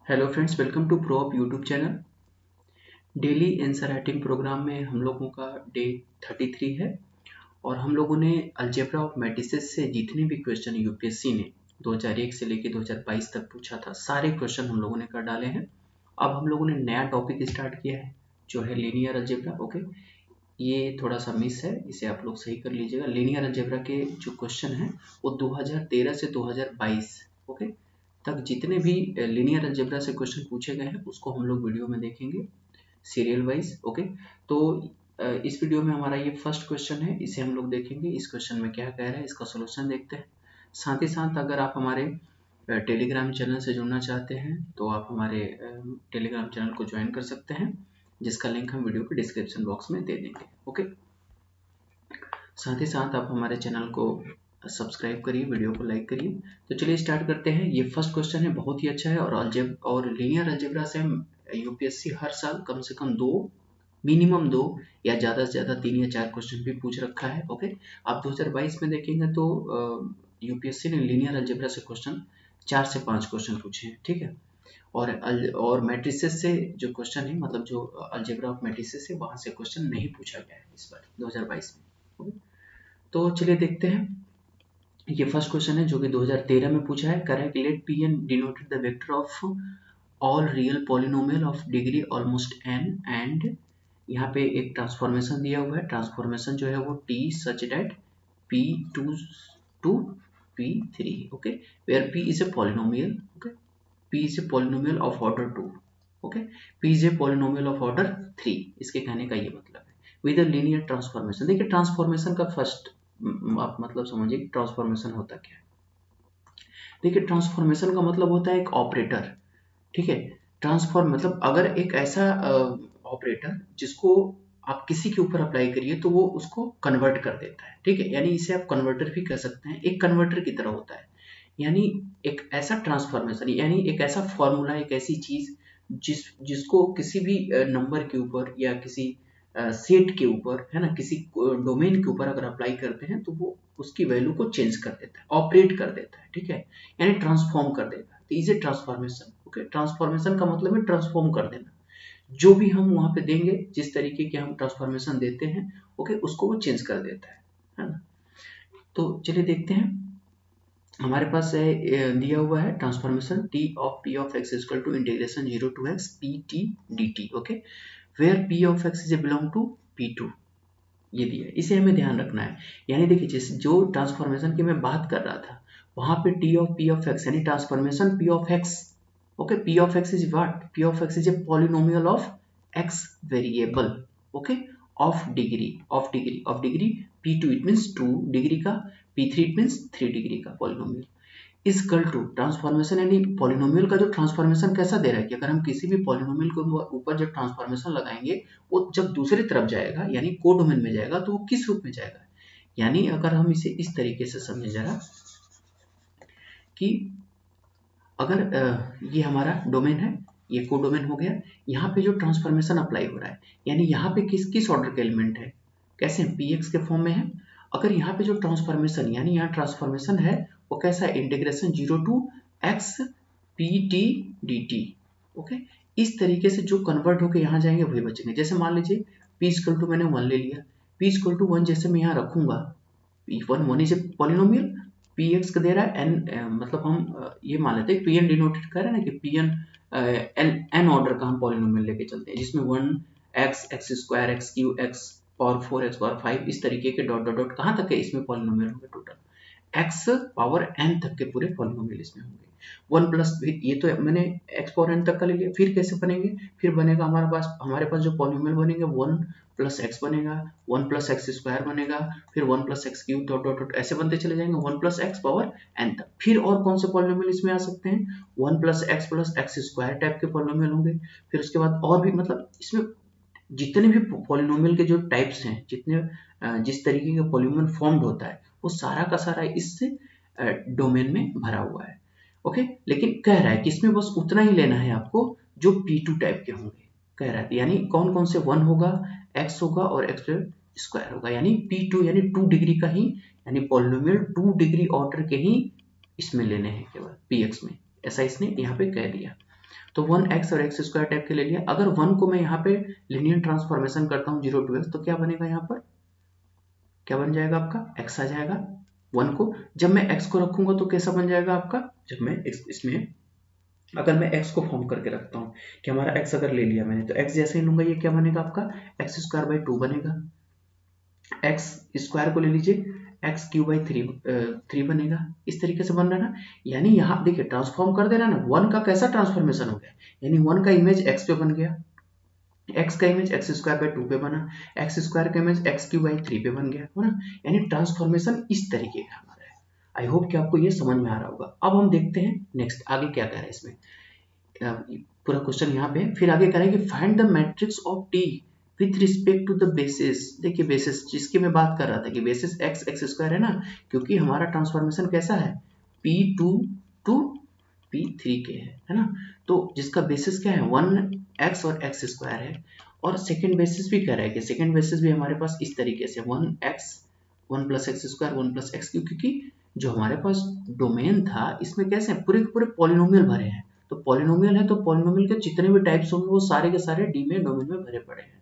Hello friends, welcome to pro of YouTube channel. Daily answer writing program में हम लोगों का डे 33 है और हम लोगों ने अलजेब्रा ऑफ मैट्रिसेस से जितने भी क्वेश्चन यूपीएससी ने 2001 से लेकर 2022 तक पूछा था, सारे क्वेश्चन हम लोगों ने कर डाले हैं। अब हम लोगों ने नया टॉपिक स्टार्ट किया है जो है लीनियर अलजेब्रा। ओके, ये थोड़ा सा मिस है, इसे आप लोग सही कर लीजिएगा। लीनियर अलजेब्रा के जो क्वेश्चन हैं वो 2013 से 2022 ओके तक जितने भी लीनियर अलजेब्रा से क्वेश्चन पूछे गए हैं उसको हम लोग वीडियो में देखेंगे सीरियल वाइज। ओके, तो इस वीडियो में हमारा ये फर्स्ट क्वेश्चन है, इसे हम लोग देखेंगे। इस क्वेश्चन में क्या कह रहा है, इसका सोल्यूशन देखते हैं। साथ ही साथ अगर आप हमारे टेलीग्राम चैनल से जुड़ना चाहते हैं तो आप हमारे टेलीग्राम चैनल को ज्वाइन कर सकते हैं, जिसका लिंक हम वीडियो के डिस्क्रिप्शन बॉक्स में दे देंगे। ओके, साथ ही साथ आप हमारे चैनल को सब्सक्राइब करिए, वीडियो को लाइक करिए। तो चलिए स्टार्ट करते हैं। ये फर्स्ट क्वेश्चन है, बहुत ही अच्छा है और लीनियर अलजेब्रा से हम यूपीएससी हर साल कम से कम मिनिमम दो या ज़्यादा से ज़्यादा 3 या 4 क्वेश्चन भी पूछ रखा है। ओके, आप 2022 में देखेंगे तो यूपीएससी ने लीनियर अलजेब्रा से क्वेश्चन 4 से 5 क्वेश्चन पूछे हैं। ठीक है, और मैट्रिसेस से जो क्वेश्चन है, मतलब जो अलजेब्रा ऑफ मैट्रिसेस है, वहाँ से क्वेश्चन नहीं पूछा गया है इस बार 2022 में। तो चलिए देखते हैं। ये फर्स्ट क्वेश्चन है जो कि 2013 में पूछा है। Correct, let P N denoted the vector of all real polynomial of degree almost N and यहाँ पे एक ट्रांसफॉर्मेशन दिया हुआ है। ट्रांसफॉर्मेशन जो है वो T such that p2 to p3 okay, where p is a polynomial. Okay, p is a polynomial of order 2। Okay, p is a polynomial of order 3। इसके कहने का ये मतलब है विद अ लीनियर ट्रांसफॉर्मेशन। देखिए ट्रांसफॉर्मेशन का first आप मतलब समझिए कि ट्रांसफॉर्मेशन होता क्या है। देखिए ट्रांसफॉर्मेशन का मतलब होता है एक ऑपरेटर। ठीक है, ट्रांसफॉर्म मतलब अगर एक ऐसा ऑपरेटर जिसको आप किसी के ऊपर अप्लाई करिए तो वो उसको कन्वर्ट कर देता है। ठीक है, यानी इसे आप कन्वर्टर भी कह सकते हैं, एक कन्वर्टर की तरह होता है। यानी एक ऐसा ट्रांसफॉर्मेशन, यानी एक ऐसा फॉर्मूला, एक ऐसी चीज जिसको किसी भी नंबर के ऊपर या किसी सेट के ऊपर, है ना, किसी डोमेन के ऊपर अगर अप्लाई करते हैं तो वो उसकी वैल्यू को चेंज कर देता है, ऑपरेट कर देता है। ठीक है, यानी ट्रांसफॉर्म कर देता है। तो is a transformation. Okay, transformation का मतलब है ट्रांसफॉर्म कर देना। जो भी हम वहां पे देंगे, जिस तरीके के हम ट्रांसफॉर्मेशन देते हैं, ओके, उसको वो चेंज कर देता है ना। तो चलिए देखते हैं। हमारे पास दिया हुआ है transformation T of P of X equal to integration 0 to x P T D T. Okay, where P of X is belong to p2, ये दिया है, इसे हमें ध्यान रखना है। यानी देखिए जिस जो ट्रांसफॉर्मेशन की मैं बात कर रहा था वहां पे T of P of X यानी transformation P of x. Okay, P of X is what, P of X is a polynomial of X variable. Okay, of degree p2 it means 2 degree का, p3 it means 3 degree का polynomial is equal to transformation. यानी polynomial का जो transformation कैसा दे रहा है कि अगर हम किसी भी पॉलिनोमियल के ऊपर जब ट्रांसफॉर्मेशन लगाएंगे वो जब दूसरी तरफ जाएगा यानी को डोमेन में जाएगा तो वो किस रूप में जाएगा। यानी अगर हम इसे इस तरीके से समझे जरा कि अगर ये हमारा डोमेन है, ये को डोमेन हो गया, यहाँ पे जो ट्रांसफॉर्मेशन अप्लाई हो रहा है यानी यहाँ पे किस ऑर्डर के एलिमेंट है, कैसे px के फॉर्म में है। अगर यहाँ पे जो ट्रांसफॉर्मेशन यानी यहाँ ट्रांसफॉर्मेशन है वो कैसा है, integration 0 to x pt dt। Okay, इस तरीके से जो कन्वर्ट होकर यहाँ जाएंगे वही बचेंगे। जैसे मान लीजिए p इक्वल टू मैंने 1 ले लिया, p इक्वल टू 1 जैसे मैं यहाँ रखूंगा, p1 is a polynomial, px का दे रहा है n, मतलब हम ये मान लेते हैं pn डिनोटेड कर रहे हैं ना कि pn n ऑर्डर का हम पॉलिनोमियल लेके चलते हैं जिसमें 1 x x square x cube x power 4 x power 5 इस तरीके के डॉट डॉट डॉट कहाँ तक है, इसमें पॉलिनोमियल होंगे टोटल x पावर n तक के पूरे पॉलिनोमियल इसमें होंगे। 1 प्लस, ये तो मैंने x पावर n तक का ले लिया, फिर कैसे बनेंगे, फिर बनेगा हमारे पास जो पॉलिनोमियल बनेंगे 1 प्लस एक्स बनेगा, 1 प्लस एक्स स्क्वायर बनेगा, फिर 1 plus x cube dot dot dot ऐसे बनते चले जाएंगे 1 प्लस एक्स पावर n तक। फिर और कौन से पॉलिनोमियल इसमें आ सकते हैं, 1 प्लस एक्स स्क्वायर टाइप के पॉलिनोमियल होंगे। फिर उसके बाद और भी, मतलब इसमें जितने भी पॉलिनोमियल के जो टाइप्स हैं, जिस तरीके का पॉलिनोमियल फॉर्म्ड होता है वो सारा का सारा इस डोमेन में भरा हुआ है। ओके, लेकिन कह रहा है कि इसमें बस उतना ही लेना है आपको जो p2 टाइप के होंगे, कह रहा है। यानी कौन कौन से 1 होगा, x होगा और x स्क्वायर होगा, यानी p2 यानी 2 डिग्री का ही, यानी पॉलिनोमियल 2 डिग्री ऑर्डर के ही इसमें लेने हैं केवल px में, ऐसा इसने यहाँ पे कह दिया। तो 1x और x स्क्वायर टाइप के ले लिया। अगर 1 को मैं यहाँ पे लिनियर ट्रांसफॉर्मेशन करता हूँ 0 to x, तो क्या बनेगा, यहाँ पर क्या बन जाएगा आपका, x आ जाएगा। 1 को जब मैं x को रखूंगा तो कैसा बन जाएगा आपका, जब मैं इसमें अगर मैं x को फॉर्म करके रखता हूँ कि हमारा x अगर ले लिया मैंने, तो x जैसे ही लूंगा ये क्या बनेगा आपका, एक्स स्क्वायर बाई 2 बनेगा। एक्स स्क्वायर को ले लीजिए, एक्स क्यू बाई 3 बनेगा। इस तरीके से बन रहा है ना। यानी यहाँ देखिए ट्रांसफॉर्म कर दे रहा है ना, 1 का कैसा ट्रांसफॉर्मेशन हो गया, यानी 1 का इमेज x पे बन गया, x का इमेज एक्स स्क्वायर बाई 2 पे बना, एक्स स्क्वायर का इमेज एक्स क्यू बाई 3 पे बन गया, हो ना। यानी ट्रांसफॉर्मेशन इस तरीके का हमारा है। आई होप कि आपको ये समझ में आ रहा होगा। अब हम देखते हैं नेक्स्ट आगे क्या कह रहा है इसमें। पूरा क्वेश्चन यहाँ पे फिर आगे कह रहा है कि find the matrix of T with respect to the basis. देखिए बेसिस जिसकी मैं बात कर रहा था कि बेसिस एक्स स्क्वायर है ना, क्योंकि हमारा ट्रांसफॉर्मेशन कैसा है, P2 टू P3 के है ना। तो जिसका बेसिस क्या है, 1x और x स्क्वायर है। और सेकेंड बेसिस भी कह रहा है कि सेकेंड बेसिस भी हमारे पास इस तरीके से 1x 1 plus x square 1 plus x Q, क्योंकि जो हमारे पास डोमेन था इसमें कैसे पूरे के पूरे पॉलिनोमियल भरे हैं। तो पॉलिनोमियल है तो पॉलिनोमियल के जितने भी टाइप्स होंगे वो सारे के सारे डी में डोमेन में भरे पड़े हैं।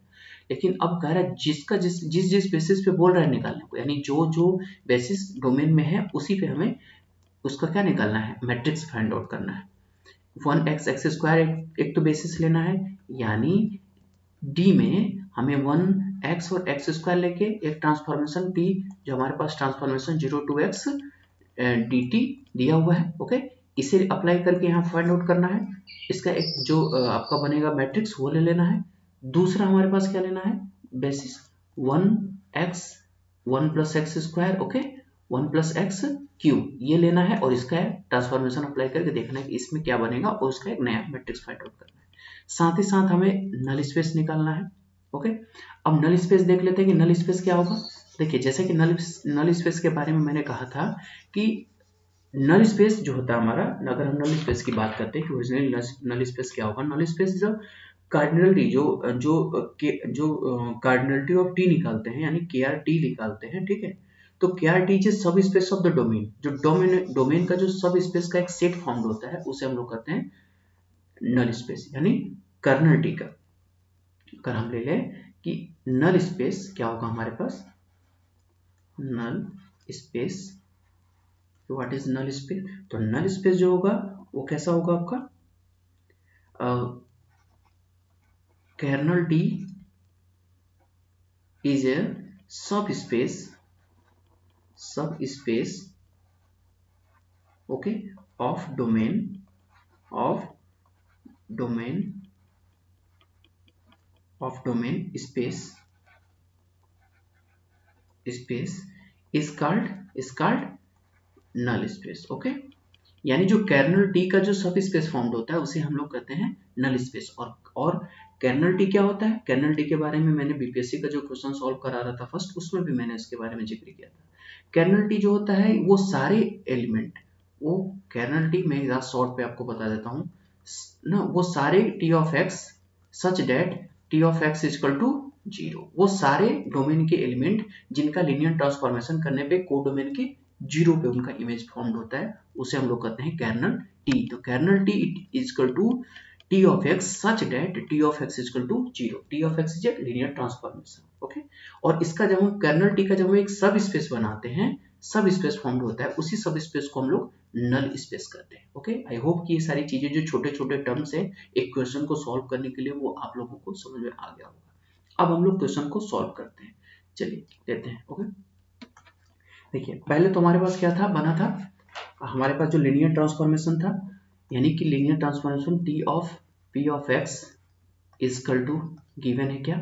लेकिन अब कह रहा है जिसका जिस बेसिस पे बोल रहा है निकालने को, यानी जो जो बेसिस डोमेन में है उसी पे हमें उसका क्या निकालना है, मैट्रिक्स फाइंड आउट करना है। 1x एक्स स्क्वायर एक तो बेसिस लेना है, यानी डी में हमें 1x और एक्स स्क्वायर लेके एक ट्रांसफॉर्मेशन t जो हमारे पास ट्रांसफॉर्मेशन 0 to x dt दिया हुआ है, ओके। इसे अप्लाई करके यहाँ फाइंड आउट करना है। इसका एक जो आपका बनेगा मैट्रिक्स वो ले लेना है। दूसरा हमारे पास क्या लेना है, basis 1x 1 plus x square, okay 1 plus x Q ये लेना है, और इसका ट्रांसफॉर्मेशन अप्लाई करके देखना है कि इसमें क्या बनेगा और उसका एक नया मैट्रिक्स फाइंड आउट करना है। साथ ही साथ हमें नल स्पेस निकालना है, ओके। अब नल स्पेस देख लेते हैं कि नल स्पेस क्या होगा। देखिए जैसे कि नल स्पेस के बारे में मैंने कहा था कि नल स्पेस जो होता है हमारा, अगर हम नल स्पेस की बात करते हैं कि ओरिजिनल नल स्पेस क्या होगा, नल स्पेस जो कार्डिनलिटी जो कार्डिनलिटी ऑफ टी निकालते हैं, यानी KRT निकालते हैं, ठीक है। तो KRT इज सब स्पेस ऑफ द डोमेन, जो डोमेन का जो सब स्पेस का एक सेट फॉर्म्ड होता है उसे हम लोग कहते हैं नल स्पेस, यानी कर्नल टी का। अगर हम ले लें कि नल स्पेस क्या होगा हमारे पास, null space, what is null space, तो नल स्पेस जो होगा वो कैसा होगा आपका, colonel T is a subspace okay of domain space is called null space, okay. यानी जो कर्नल टी का जो सब स्पेस फॉर्म्ड होता है उसे हम लोग कहते हैं नल स्पेस। और कर्नल टी क्या होता है, कर्नल टी के बारे में मैंने बीपीएससी का जो क्वेश्चन सॉल्व करा रहा था फर्स्ट, उसमें भी मैंने इसके बारे में जिक्र किया था। कर्नल टी जो होता है वो सारे एलिमेंट, वो कर्नल टी मैं जरा शॉर्ट पे आपको बता देता हूँ ना, वो सारे T of X such that T of X equal to 0, वो सारे डोमेन के एलिमेंट जिनका लीनियर ट्रांसफॉर्मेशन करने पे कोडोमेन के 0 पे उनका इमेज फॉर्म्ड होता है, उसे हम लोग कहते हैं कर्नल टी। तो kernel T is equal to T of X such that T of X equal to 0, T of X is a linear transformation, okay. और इसका जब हम कर्नल टी का जब हम एक सब स्पेस बनाते हैं, सब स्पेस फॉर्म्ड होता है, उसी सब स्पेस को हम लोग नल स्पेस कहते हैं, ओके। आई होप कि ये सारी चीजें जो छोटे छोटे टर्म्स है एक क्वेश्चन को सॉल्व करने के लिए वो आप लोगों को समझ में आ गया होगा। अब हम लोग क्वेश्चन को सॉल्व करते हैं, चलिए लेते हैं, ओके। देखिए पहले तो हमारे पास क्या था, बना था हमारे पास जो लीनियर ट्रांसफॉर्मेशन था, यानी कि linear transformation P of x equal to given है क्या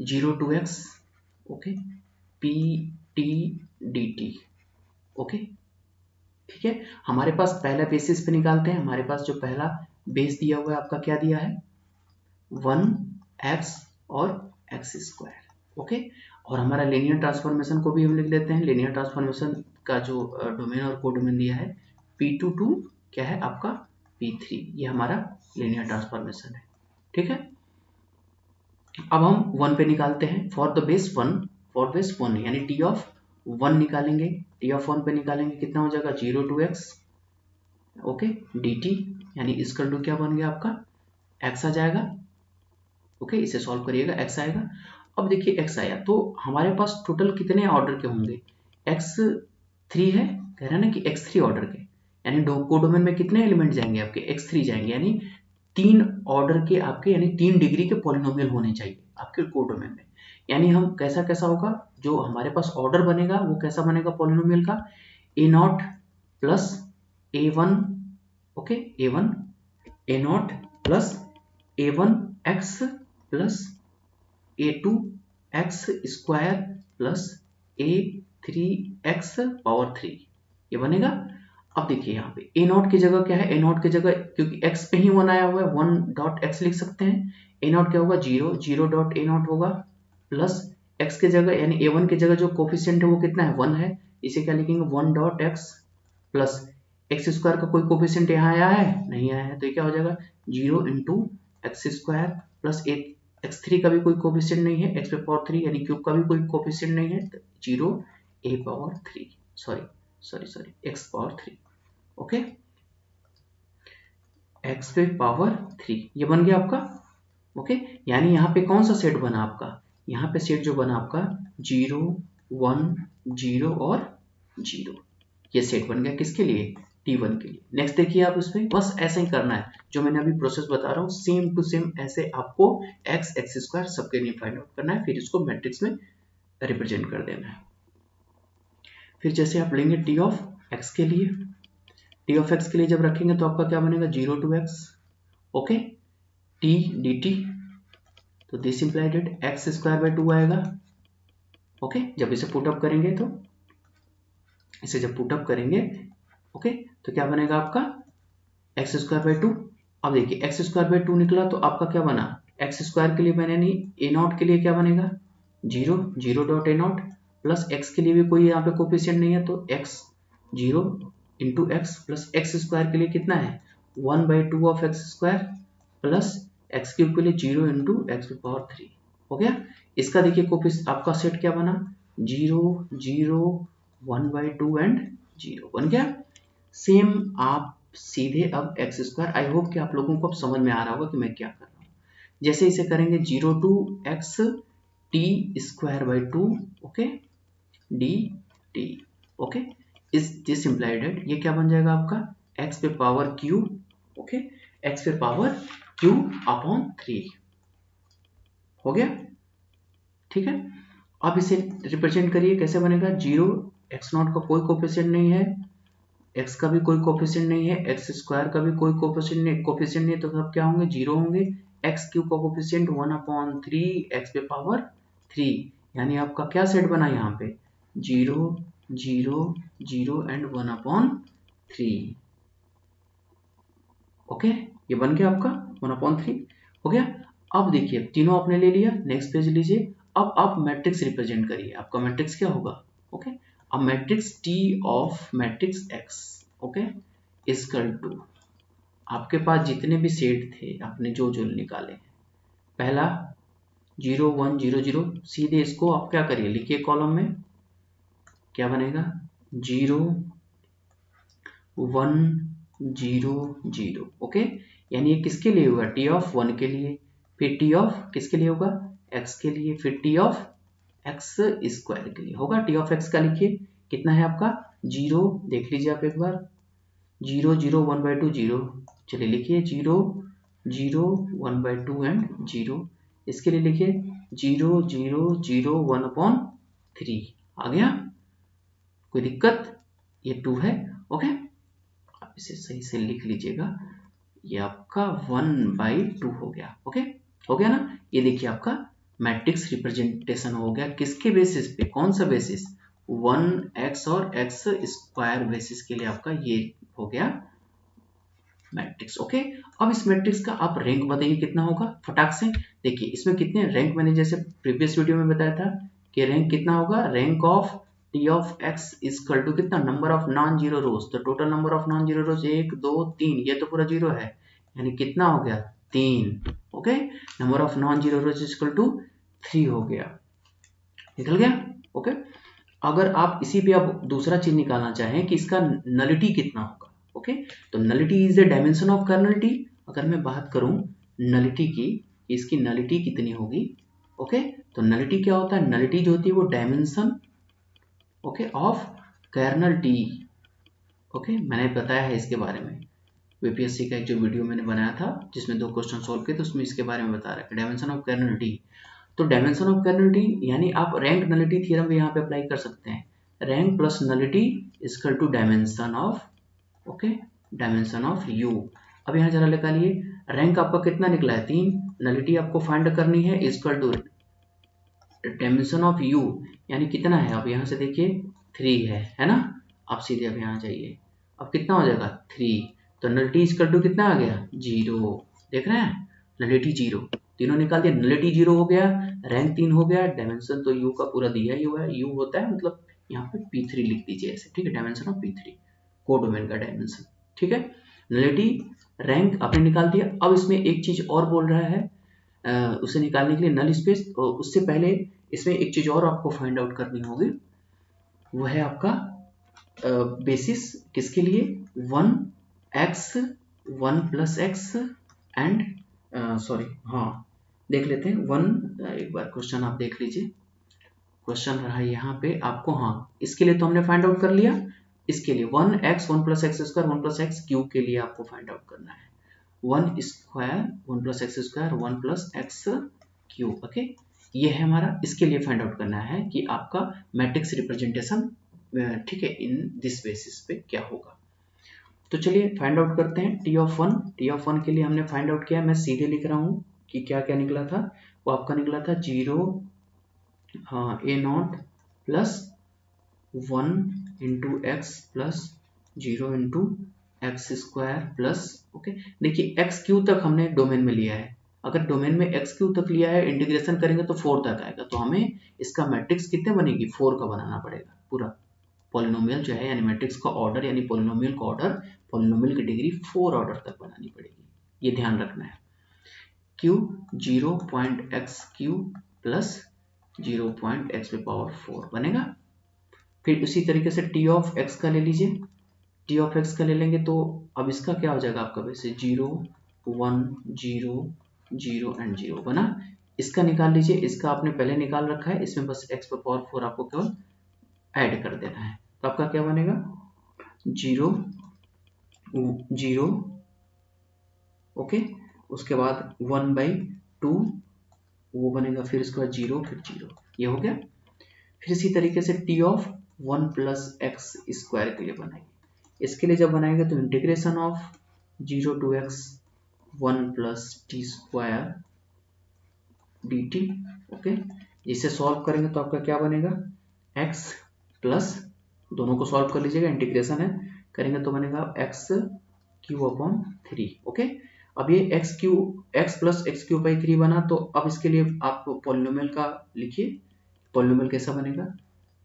0 to x, okay, Pt dt, okay, ठीक है। हमारे पास पहला बेसिस पे निकालते हैं। हमारे पास जो पहला बेस दिया हुआ है आपका क्या दिया है 1x और x स्क्वायर, ओके। और हमारा लीनियर ट्रांसफॉर्मेशन को भी हम लिख लेते हैं। लीनियर ट्रांसफॉर्मेशन का जो डोमेन और कोडोमेन दिया है P2 टू क्या है आपका P3, ये हमारा लीनियर ट्रांसफॉर्मेशन है, ठीक है। अब हम 1 पे निकालते हैं फॉर बेस 1 यानी t ऑफ 1 निकालेंगे, t ऑफ 1 पे निकालेंगे कितना हो जाएगा 0 to x, ओके, dt यानी इक्वल टू क्या बन गया आपका x आ जाएगा। ओके, इसे सॉल्व करिएगा, x आएगा। अब देखिए x आया तो हमारे पास टोटल कितने ऑर्डर के होंगे, x3 है, कह रहे हैं ना कि x3 ऑर्डर के, यानी कोडोमेन में कितने एलिमेंट जाएंगे आपके, x3 जाएंगे, यानी 3 ऑर्डर के आपके, यानी 3 डिग्री के पॉलिनोमियल होने चाहिए आपके कोडोमेन में। यानी हम कैसा होगा, जो हमारे पास ऑर्डर बनेगा वो कैसा बनेगा पॉलिनोमियल का, a0 plus a1, okay, a0 plus a1x plus a2x square plus a3x power 3, ये बनेगा। अब देखिए यहाँ पे a0 की जगह क्या है, a0 की जगह क्योंकि x पे ही 1 आया हुआ है 1.x लिख सकते हैं, a0 क्या होगा 0.a0 होगा प्लस x की जगह यानी a1 की जगह जो कोफिशिएंट है वो कितना है 1 है, इसे क्या लिखेंगे 1.x प्लस एक्स स्क्वायर का कोई कोफिशिएंट यहाँ आया है नहीं आया है, तो ये क्या हो जाएगा 0 into X square plus x3 का भी कोई कोफिशिएंट नहीं है, x पे पावर 3 यानी क्यूब का भी कोई कोफिशिएंट नहीं है, 0 a power 3 sorry x power 3, okay, x पे पावर 3 ये बन गया आपका। ओके, यानी यहाँ पे कौन सा सेट बना आपका, यहाँ पे सेट जो बना आपका 0 1 0 और 0, ये सेट बन गया किसके लिए, T1 के लिए। नेक्स्ट देखिए आप इसमें बस ऐसे ही करना है, जो मैंने अभी प्रोसेस बता रहा हूँ सेम टू सेम ऐसे आपको x स्क्वायर सबके लिए फाइंड आउट करना है, फिर इसको मैट्रिक्स में रिप्रेजेंट कर देना है। फिर जैसे आप लेंगे t ऑफ x के लिए, t ऑफ x के लिए जब रखेंगे तो आपका क्या बनेगा 0 to x, okay, t dt, तो this implied that x square by 2 आएगा। ओके, जब इसे पुट अप करेंगे तो इसे जब पुट अप करेंगे ओके तो क्या बनेगा आपका एक्स स्क्वायर बाय 2। अब देखिए एक्स स्क्वायर बाय 2 निकला तो आपका क्या बना, एक्स स्क्वायर के लिए मैंने नहीं ए नॉट के लिए क्या बनेगा 0.a0 प्लस एक्स के लिए भी कोई यहाँ पे कोफिशिएंट नहीं है तो x 0 into X plus x square के लिए कितना है 1/2 of x square plus x cube के लिए 0 इंटू एक्स टू पावर 3 हो गया। इसका देखिए कोफिशिएंट आपका सेट क्या बना 0 0 1/2 एंड 0 बन गया। सेम आप सीधे अब एक्स स्क्वायर, आई होप कि आप लोगों को अब समझ में आ रहा होगा कि मैं क्या कर रहा हूँ। जैसे इसे करेंगे 0 to x t square by 2 okay D T okay, इस दिस इम्प्लाइड दैट ये क्या बन जाएगा आपका x पे पावर q ओके x पे पावर q अपॉन 3 हो गया, ठीक है। अब इसे रिप्रेजेंट करिए कैसे बनेगा 0 x0 का कोई कोफिशिएंट नहीं है, x का भी कोई कोफिशिएंट नहीं है, x स्क्वायर का भी कोई कोफिशिएंट नहीं है तो सब क्या होंगे 0 होंगे, x क्यूब का कोफिशिएंट 1/3 x पे पावर 3, यानी आपका क्या सेट बना यहाँ पे 0 0 0 एंड 1/3 ओके, ये बन गया आपका 1/3 हो गया। अब देखिए तीनों आपने ले लिया, नेक्स्ट पेज लीजिए। अब आप मैट्रिक्स रिप्रेजेंट करिए, आपका मैट्रिक्स क्या होगा ओके, अब matrix T of matrix X okay equal to आपके पास जितने भी सेट थे आपने जो जो निकाले, पहला 0 1 0 0, सीधे इसको आप क्या करिए लिखिए कॉलम में, क्या बनेगा 0 1 0 0 ओके, यानी ये किसके लिए होगा T ऑफ 1 के लिए, फिर T ऑफ किसके लिए होगा X के लिए, फिर T ऑफ x स्क्वायर के लिए होगा। T ऑफ x का लिखिए कितना है आपका 0, देख लीजिए आप एक बार 0 0 1/2 0, चलिए लिखिए 0 0 1/2 एंड 0, इसके लिए लिखिए 0 0 0 1/3 आ गया, कोई दिक्कत, ये 2 है ओके, आप इसे सही से लिख लीजिएगा, ये आपका 1/2 हो गया ओके, हो गया ना। ये देखिए आपका मैट्रिक्स रिप्रेजेंटेशन हो गया, किसके बेसिस पे, कौन सा बेसिस 1x और x स्क्वायर बेसिस के लिए आपका ये हो गया मैट्रिक्स ओके। अब इस मैट्रिक्स का आप रैंक बताइए कितना होगा फटाक से, देखिए इसमें कितने रैंक मैंने जैसे प्रीवियस वीडियो में बताया था कि रैंक कितना होगा, rank of T of x equal to कितना number of non zero rows, तो total number of non zero rows 1 2 3, ये तो पूरा जीरो है यानी कितना हो गया 3 okay, number of non zero rows equal to 3 हो गया, निकल गया ओके। अगर आप इसी पे अब दूसरा चीज निकालना चाहें कि इसका नलिटी कितना होगा ओके, तो nullity is the dimension of kernel T. अगर मैं बात करूं नलिटी की, इसकी नलिटी कितनी होगी, ओके, तो नलिटी क्या होता है, नलिटी जो होती है वो dimension, okay, of kernel T. Okay, मैंने बताया है इसके बारे में, बीपीएससी का एक जो वीडियो मैंने बनाया था जिसमें 2 क्वेश्चन सॉल्व किए थे, उसमें इसके बारे में बता रहा है डायमेंशन ऑफ कर्नल टी। तो डायमेंशन ऑफ कर्नल टी यानी आप रैंक नलिटी थ्योरम भी यहाँ पे अप्लाई कर सकते हैं। Rank plus nullity equal to dimension of, okay, dimension of U. अब यहाँ जरा निकालिए, रैंक आपका कितना निकला है 3, नलिटी आपको फाइंड करनी है equal to dimension of U यानी कितना है, अब यहाँ से देखिए 3 है ना। आप सीधे अब यहाँ जाइए, अब कितना हो जाएगा 3, तो नलिटी इक्वल टू कितना आ गया 0, देख रहे हैं, नलिटी 0, तीनों निकाल दिया, नलिटी 0 हो गया, रैंक 3 हो गया, डायमेंशन तो यू का पूरा दिया ही हुआ है, यू होता है मतलब यहाँ पे P3 लिख दीजिए ऐसे, ठीक है, डायमेंशन ऑफ P3 कोडोमेन का डायमेंशन, ठीक है। नलिटी रैंक आपने निकाल दिया। अब इसमें एक चीज और बोल रहा है, उसे निकालने के लिए नल स्पेस, उससे पहले इसमें एक चीज और आपको फाइंड आउट करनी होगी, वो है आपका बेसिस किसके लिए, 1x 1 plus x and sorry, हाँ देख लेते हैं 1, एक बार क्वेश्चन आप देख लीजिए, क्वेश्चन रहा है यहाँ पे आपको, हाँ इसके लिए तो हमने फाइंड आउट कर लिया, इसके लिए 1x 1 plus x square 1 plus x cube के लिए आपको फाइंड आउट करना है, 1 square 1 plus x square 1 plus x cube, okay, ये है हमारा, इसके लिए फाइंड आउट करना है कि आपका मैट्रिक्स रिप्रेजेंटेशन, ठीक है, इन दिस बेसिस पे क्या होगा। तो चलिए फाइंड आउट करते हैं टी ऑफ 1। टी ऑफ 1 के लिए हमने फाइंड आउट किया, मैं सीधे लिख रहा हूँ कि क्या क्या निकला था, वो आपका निकला था 0 A naught plus 1 into X plus 0 into X square plus, okay, देखिए एक्स क्यू तक हमने डोमेन में लिया है, अगर डोमेन में एक्स क्यू तक लिया है इंटीग्रेशन करेंगे तो 4 तक आएगा, तो हमें इसका मैट्रिक्स कितने बनेगी 4 का बनाना पड़ेगा पूरा, पॉलिनोमियल जो है यानी मैट्रिक्स का ऑर्डर यानी पॉलिनोमियल का ऑर्डर, पॉलिनोमियल की डिग्री 4 ऑर्डर तक बनानी पड़ेगी, ये ध्यान रखना है। Q 0.x Q plus 0.x पे पावर 4 बनेगा। फिर उसी तरीके से टी ऑफ एक्स का ले लीजिए, टी ऑफ एक्स का ले लेंगे तो अब इसका क्या हो जाएगा आपका, वैसे 0 1 0 0 एंड 0 बना, इसका निकाल लीजिए, इसका आपने पहले निकाल रखा है, इसमें बस x पे पावर 4 आपको केवल ऐड कर देना है, तो आपका क्या बनेगा 0 0, ओके, उसके बाद 1/2 वो बनेगा, फिर इसके बाद 0 फिर 0, ये हो गया। फिर इसी तरीके से T of 1 plus x square के लिए बनाएंगे, इसके लिए जब बनाएंगे तो integration of 0 to x 1 plus T square d T, okay, इसे सॉल्व करेंगे तो आपका क्या बनेगा x प्लस, दोनों को सॉल्व कर लीजिएगा, इंटीग्रेशन है, करेंगे तो बनेगा x क्यू अपॉन 3, ओके। अब ये x plus x Q by 3 बना, तो अब इसके लिए आप पॉलिनोमियल का लिखिए, पॉलिनोमियल कैसा बनेगा,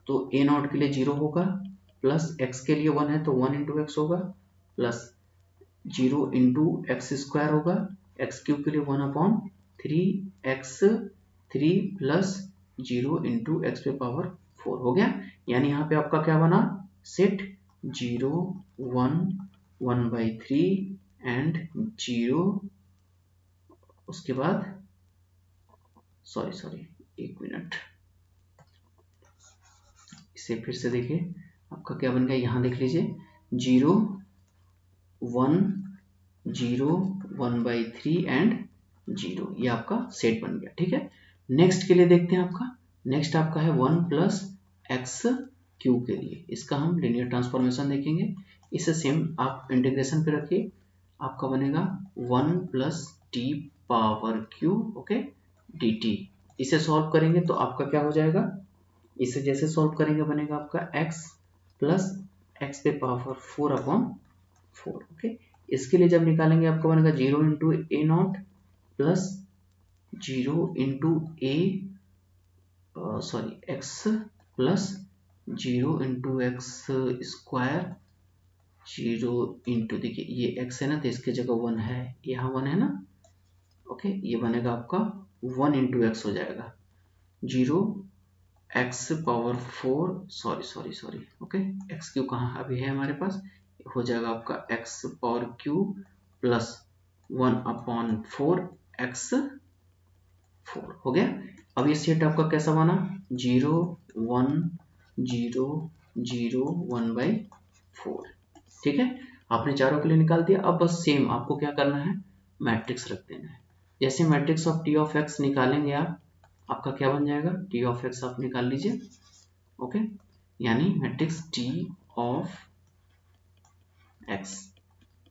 तो a नॉट के लिए 0 होगा, प्लस x के लिए 1 है तो 1 इंटू एक्स होगा, प्लस 0 इंटू एक्स स्क्वायर होगा, एक्स क्यूब के लिए 1 अपॉन 3 प्लस 0 इंटू एक्स पे पावर 4 हो गया, यानी यहाँ पे आपका क्या बना, सेट 0 1 1/3 एंड 0, उसके बाद सॉरी एक मिनट, इसे फिर से देखिए, आपका क्या बन गया, यहाँ देख लीजिए 0 1 0 1/3 एंड 0, ये आपका सेट बन गया, ठीक है। नेक्स्ट के लिए देखते हैं, आपका नेक्स्ट आपका है 1 प्लस एक्स क्यूब के लिए, इसका हम लीनियर ट्रांसफॉर्मेशन देखेंगे, इसे सेम आप इंटीग्रेशन पे रखिए, आपका बनेगा 1 plus T power cube, okay, D T, इसे सॉल्व करेंगे तो आपका क्या हो जाएगा, इसे जैसे सॉल्व करेंगे बनेगा आपका x प्लस एक्स पे पावर 4 अपॉन 4, ओके, इसके लिए जब निकालेंगे आपको बनेगा 0 इंटू ए नॉट प्लस 0 इंटू ए x plus 0 into X square 0 into, देखिए ये x है ना तो इसके जगह 1 है, यहाँ 1 है ना, ओके, ये बनेगा आपका 1 इंटू एक्स हो जाएगा 0 x power 4, sorry, okay, x Q कहाँ अभी है हमारे पास, हो जाएगा आपका x power Q plus 1/4 x 4 हो गया। अब ये सेट आपका कैसा बना 0 1 0 0 1/4। ठीक है, आपने चारों के लिए निकाल दिया। अब बस सेम आपको क्या करना है, मैट्रिक्स रख देना है। जैसे matrix of T of x निकालेंगे आप, आपका क्या बन जाएगा, टी ऑफ एक्स आप निकाल लीजिए। ओके, यानी matrix T of x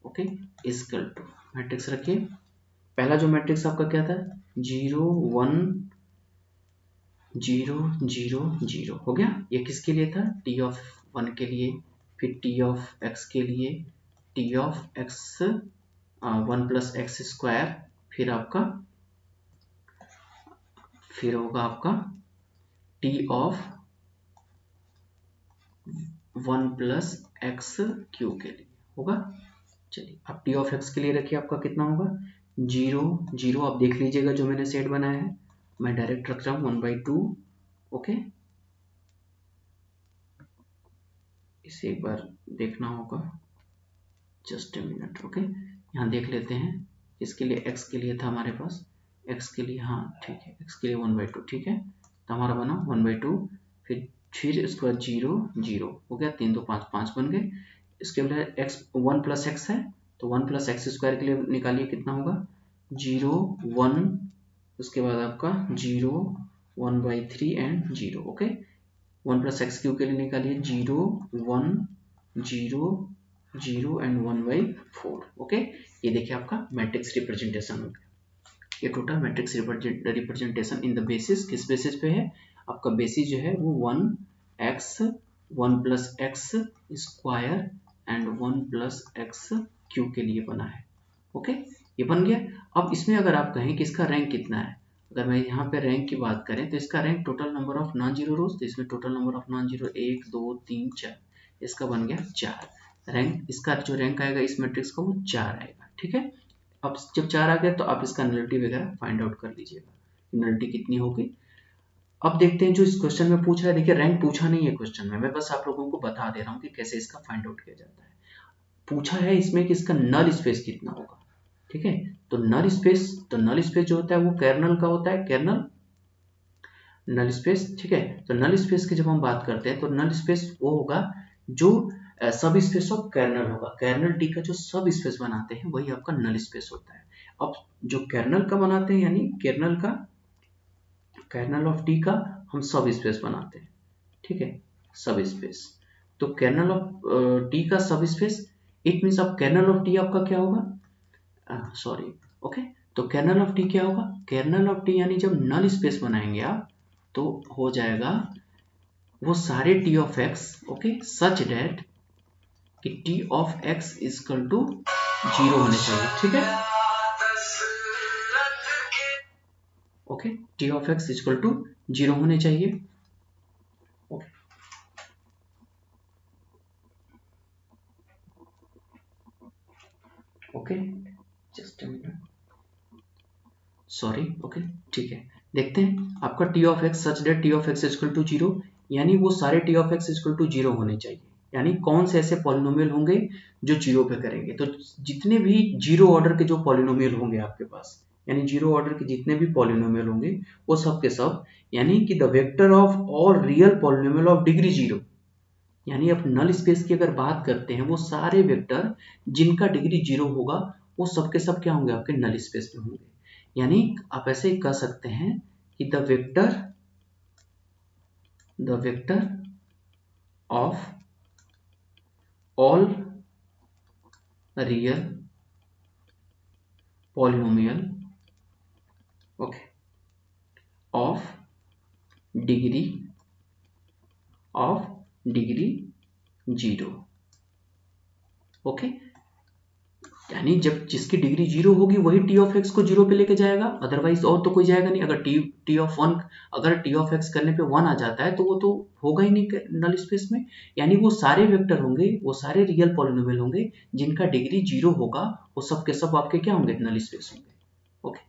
okay equal to, matrix रखिए। पहला जो मैट्रिक्स आपका क्या था 0 1 0 0 0 हो गया। ये किसके लिए था, टी ऑफ 1 के लिए, फिर टी ऑफ एक्स के लिए, T of x 1 plus x square, फिर होगा आपका T of 1 plus x Q के लिए होगा। चलिए अब टी ऑफ एक्स के लिए रखिए, आपका कितना होगा 0 0। आप देख लीजिएगा जो मैंने सेट बनाया है, मैं डायरेक्ट रख रहा हूँ 1/2। ओके, इसे एक बार देखना होगा, जस्ट ए मिनट। ओके, यहाँ देख लेते हैं, इसके लिए x के लिए था हमारे पास, x के लिए हाँ ठीक है, x के लिए 1/2 ठीक है, तो हमारा बना 1/2। फिर इसके बाद 0 0 हो गया, 3 2 5 5 बन गए। इसके बाद x 1 प्लस एक्स है, तो 1 प्लस एक्स स्क्वायर के लिए निकालिए कितना होगा 0 1, उसके बाद आपका 0 1/3 and 0। Okay, 1 plus x Q के लिए निकालिए 0 1 0 0 एंड 1/4। ओके, ये देखिए आपका मैट्रिक्स रिप्रेजेंटेशन हो गया। ये total matrix representation in the basis, किस बेसिस पे है, आपका बेसिस जो है वो 1 plus x square and 1 plus x Q के लिए बना है। ओके, ये बन गया। अब इसमें अगर आप कहें कि इसका रैंक कितना है, अगर मैं यहाँ पे रैंक की बात करें तो इसका rank total number of non zero rows, तो इसमें total number of non zero 1 2 3 4, इसका बन गया 4 रैंक। इसका जो रैंक आएगा इस मैट्रिक्स का वो 4 आएगा। ठीक है, अब जब 4 आ गया तो आप इसका नलिटी वगैरह फाइंड आउट कर लीजिएगा, नलिटी कितनी होगी। अब देखते हैं जो इस क्वेश्चन में पूछ रहा है। देखिए रैंक पूछा नहीं है क्वेश्चन में, मैं बस आप लोगों को बता दे रहा हूँ कि कैसे इसका फाइंड आउट किया जाता है। पूछा है इसमें कि इसका नल स्पेस कितना होगा। ठीक है, तो नल स्पेस जो होता है वो कर्नल का होता है, कर्नल नल स्पेस। ठीक है, तो नल स्पेस की जब हम बात करते हैं तो नल स्पेस वो होगा जो सब स्पेस ऑफ कर्नल होगा। कर्नल टी का जो सब स्पेस बनाते हैं वही आपका नल स्पेस होता है। अब जो कर्नल का बनाते हैं, यानी कर्नल ऑफ टी का हम सब स्पेस बनाते हैं। ठीक है, सब स्पेस, तो कर्नल ऑफ टी का सब स्पेस, इट मीन्स अब कर्नल ऑफ टी आपका क्या होगा, सॉरी ओके, तो कर्नल ऑफ टी क्या होगा, कर्नल ऑफ टी यानी जब नल स्पेस बनाएंगे आप तो हो जाएगा वो सारे T of x okay such that कि T of X equal to 0 होने चाहिए। ठीक है, okay, T of X equal to 0 होने चाहिए। Okay, okay just a minute, sorry. Okay, ठीक है, देखते हैं आपका T of X such that T of X equal to 0, यानी वो सारे T of X equal to 0 होने चाहिए। यानी कौन से ऐसे पॉलिनोमियल होंगे जो 0 पे करेंगे, तो जितने भी 0 ऑर्डर के जो पॉलिनोमियल होंगे आपके पास, यानी 0 ऑर्डर के जितने भी पॉलिनोमियल होंगे वो सब के सब, यानी कि the vector of all real polynomial of degree 0, यानी आप नल स्पेस की अगर बात करते हैं वो सारे वेक्टर जिनका डिग्री 0 होगा वो सब के सब क्या होंगे, आपके नल स्पेस में होंगे। यानी आप ऐसे कह सकते हैं कि the vector of all real polynomial okay of degree 0 okay, यानी जब जिसकी डिग्री 0 होगी वही टी ऑफ एक्स को 0 पे लेके जाएगा, अदरवाइज और तो कोई जाएगा नहीं। अगर टी ऑफ 1 अगर टी ऑफ एक्स करने पे 1 आ जाता है तो वो तो होगा ही नहीं नल स्पेस में। यानी वो सारे वेक्टर होंगे, वो सारे रियल पॉलिनोमियल होंगे जिनका डिग्री 0 होगा, वो सब के सब आपके क्या होंगे, नल स्पेस होंगे। ओके,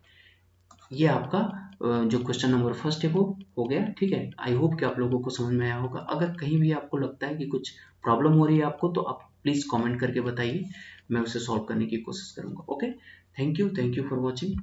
ये आपका जो क्वेश्चन नंबर फर्स्ट है वो हो गया। ठीक है, आई होप कि आप लोगों को समझ में आया होगा। अगर कहीं भी आपको लगता है कि कुछ प्रॉब्लम हो रही है आपको, तो आप प्लीज़ कमेंट करके बताइए, मैं उसे सॉल्व करने की कोशिश करूँगा। Okay, thank you for watching.